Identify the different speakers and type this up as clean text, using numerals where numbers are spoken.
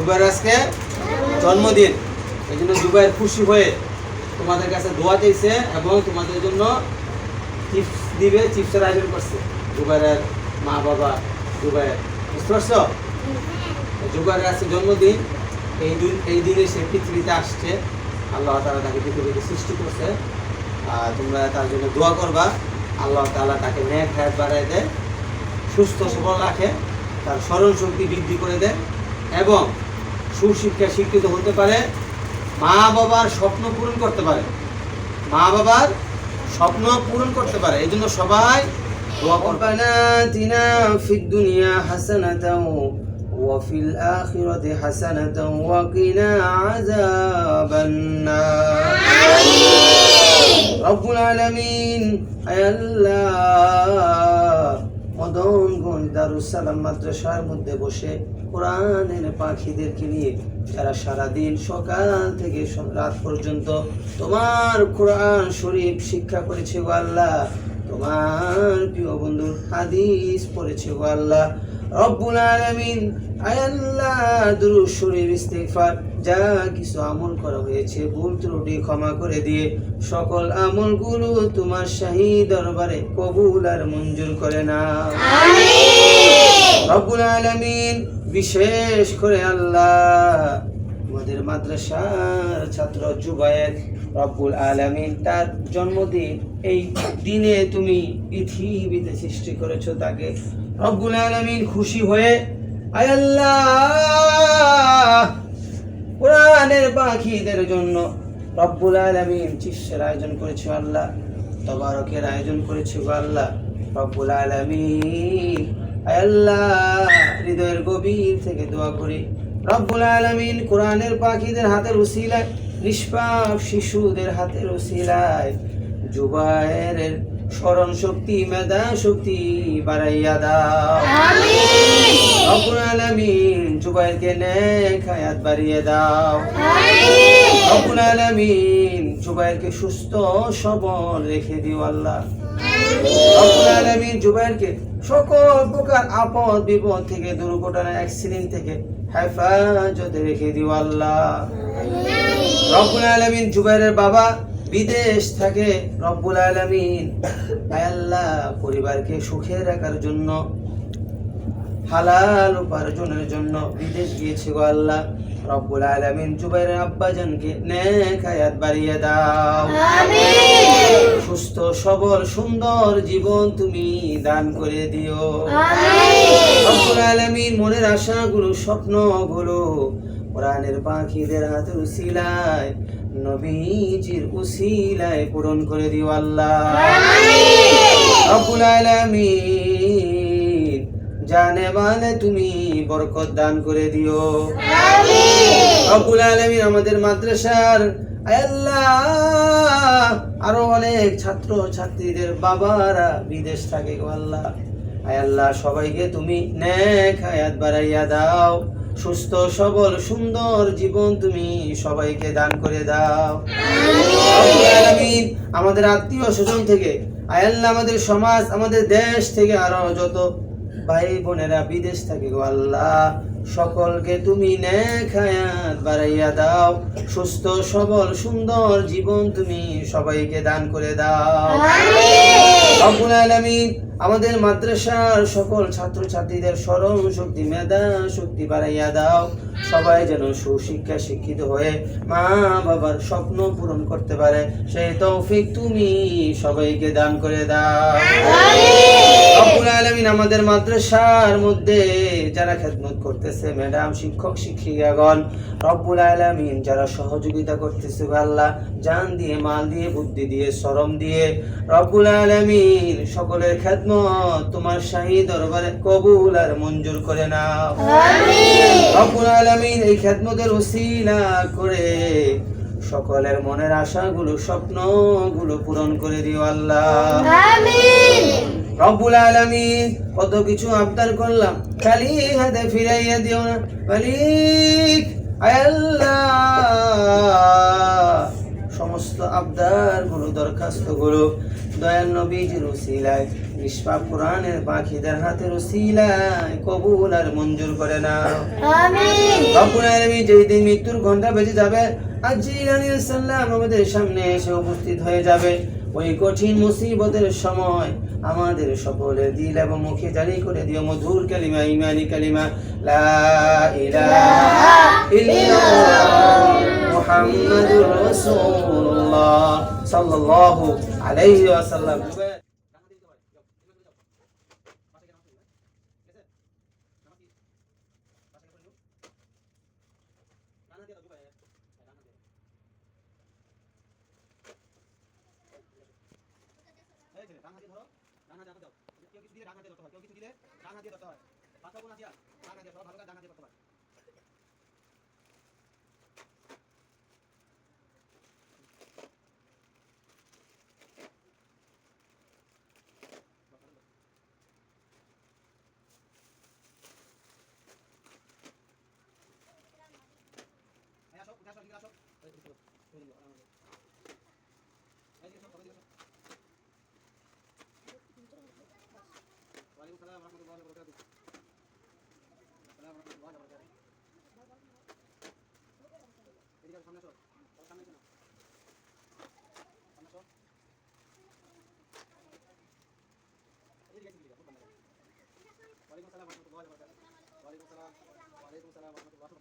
Speaker 1: জুবাইর আজকে জন্মদিন, এই জন্য জুবাইর খুশি হয়ে তোমাদের কাছে দোয়া চাইছে এবং তোমাদের জন্য চিপস দিবে, চিপসের আয়োজন করছে জুবাইরের মা বাবা। জুবাইর, বুঝতে পারছো? জুবাইরের আজকে জন্মদিন, এই দিনে সে পৃথিবীতে আসছে। আল্লাহ তাআলা তাকে পৃথিবীতে সৃষ্টি করছে। তোমরা তার জন্য দোয়া করবা, আল্লাহ তাআলা তাকে নেক হায়াত বাড়ায় দেয়, সুস্থ সবল রাখে, তার স্মরণ শক্তি বৃদ্ধি করে দেয় এবং সুশিক্ষা শিক্ষিত হতে পারে, মা বাবার স্বপ্ন পূরণ করতে পারে, মা বাবার স্বপ্ন পূরণ করতে পারে। এই জন্য সবাই দোয়া করবে। আতিনা ফিদ দুনিয়া হাসানাতাও ওয়া ফিল আখিরাতি হাসানাতাও ওয়া কিনা আযাবান নার। রব্বুল আলামিন, আয় আল্লাহ, মদনগঞ্জ দারুস সালাম মাদ্রাসার মধ্যে বসে কোরআনের পাখিদেরকে নিয়ে যারা সারাদিন সকাল থেকে রাত পর্যন্ত তোমার কোরআন শরীফ শিক্ষা করেছে গো আল্লাহ, তোমার প্রিয় বন্ধুর হাদিস পড়েছে গো আল্লাহ, রব্বুল আলামিন, আয় আল্লাহ, দুরূদ শরীফ ইস্তিগফার যা কিছু আমল করা হয়েছে ভুল ত্রুটি ক্ষমা করে দিয়ে সকল আমলগুলো তোমার শাহী দরবারে কবুল আর মঞ্জুর করে নাও আমিন। রব্বুল আলামিন, বিশেষ করে আল্লাহ আমাদের মাদ্রাসার ছাত্র জুবায়ের, রব্বুল আলামিন তার জন্মদিন, এই দিনে তুমি পৃথিবীতে সৃষ্টি করেছো তাকে, রব্বুল আলামিন খুশি হয়ে আয় আল্লাহ কোরআনের পাখিদের জন্য রব্বুল আলামিন চিপসের আয়োজন করেছে আল্লাহ, তবারকের আয়োজন করেছে আল্লাহ, রব্বুল আলামিন, আয় আল্লাহ হৃদয়ের গভীর থেকে দোয়া করি রব্বুল আলামিন কোরআনের পাখিদের হাতের উসিলায়, নিষ্পাপ শিশুদের হাতের উসিলায় জুবায়েরের স্মরণ শক্তি, মেধা শক্তি বাড়াইয়া দাও আমিন। রব্বুল আলামিন জুবায়েরকে নেক হায়াত বাড়িয়ে দাও আমিন। রব্বুল আলামিন জুবায়েরকে সুস্থ সবল রেখে দিও আল্লাহ আমিন। রব্বুল আলামিন জুবায়েরকে সকল প্রকার আপদ বিপদ থেকে, দুর্ঘটনা, অ্যাক্সিডেন্ট থেকে হেফাজতে রেখে দিও আল্লাহ আমিন। রব্বুল আলামিন জুবায়েরের বাবা বিদেশ থাকে, রব্বুল আলামিন, আয় আল্লাহ পরিবারকে সুখে রাখার জন্য, হালাল উপার্জনের জন্য বিদেশ গিয়েছে গো আল্লাহ, রব্বুল আলামিন জুবায়েরের আব্বাজানকে নেক হায়াত বাড়িয়ে দাও আমিন। সুস্থ সবল সুন্দর জীবন তুমি দান করে দিও আমিন। রব্বুল আলামিন মনের আশাগুলো, স্বপ্নগুলো কোরআনের পাখিদের হাতের উসিলায়, নবীজির উসিলায় পূরণ করে দিও আল্লাহ আমিন। রব্বুল আলামিন জানে মানে তুমি বরকত দান করে দিও আমিন। রব্বুল আলামিন আমাদের মাদ্রাসার আয় আল্লাহ আরো অনেক ছাত্র ছাত্রীদের বাবারা বিদেশ থাকে গো আল্লাহ, আয় আল্লাহ সবাইকে তুমি নেক হায়াত বাড়াইয়া দাও, সুস্থ সবল সুন্দর জীবন তুমি সবাইকে দান করে দাও আমিন। আমাদের আত্মীয় স্বজন থেকে আয় আল্লাহ, আমাদের সমাজ, আমাদের দেশ থেকে আরো যত ভাই বোনেরা বিদেশ থাকে গো আল্লাহ, সকলকে তুমি নেক হায়াত বাড়াইয়া দাও, সুস্থ সবল সুন্দর জীবন তুমি সবাইকে দান করে দাও আমিন। রব্বুল আলামিন আমাদের মাদ্রাসার সকল ছাত্র ছাত্রীদের স্মরণ শক্তি, মেধা শক্তি বাড়াইয়া দাও, সবাই যেন সুশিক্ষা শিক্ষিত হয়ে মা বাবার স্বপ্ন পূরণ করতে পারে, সেই তৌফিক তুমি সবাইকে দান করে দাও আমিন। রব্বুল আলামিন আমাদের মাদ্রাসার মধ্যে যারা খেদমত করতেছে, ম্যাডাম, শিক্ষক শিক্ষিকাগণ, রব্বুল আলামিন যারা সহযোগিতা করতেছে আল্লাহ, জান দিয়ে, মাল দিয়ে, বুদ্ধি দিয়ে, শ্রম দিয়ে, রব্বুল আলামিন সকলের খেদমত তোমার শাহী দরবারে কবুল আর মঞ্জুর করে নাও আমিন। রব্বুল আলামিন এই খেদমতের উসিলা করে সকলের মনের আশাগুলো, স্বপ্নগুলো পূরণ করে দিও আল্লাহ আমিন। রব্বুল আলামিন কত কিছু আবদার করলাম, খালি হাতে ফিরাইয়া দিও না মালিক, আয় আল্লাহ সমস্ত আবদার গুলো, দরখাস্ত গুলো দয়াল নবীজির উসিলায় নিষ্পাপ কোরআনের পাখিদের হাতের উসিলায় কবুল আর মঞ্জুর করে নাও
Speaker 2: আমিন।
Speaker 1: রব্বুল আলামিন যেই দিন মৃত্যুর ঘন্টা বেজে যাবে আর জিলানী সাল্লাম আমাদের সামনে এসে উপস্থিত হয়ে যাবে, ওই কঠিন মুসিবতের সময় আমাদের সকলের দিল এবং মুখে জারি করে দিও মধুর কালিমা, ইমানি কালিমা, লা ইলাহা ইল্লাল্লাহ মুহাম্মাদুর রাসূলুল্লাহ সাল্লাল্লাহু আলাইহি ওয়াসাল্লাম। ওয়ালাইকুম আসসালাম ওয়া রাহমাতুল্লাহি ওয়া বারাকাতুহু। ওয়ালাইকুম আসসালাম ওয়া রাহমাতুল্লাহ।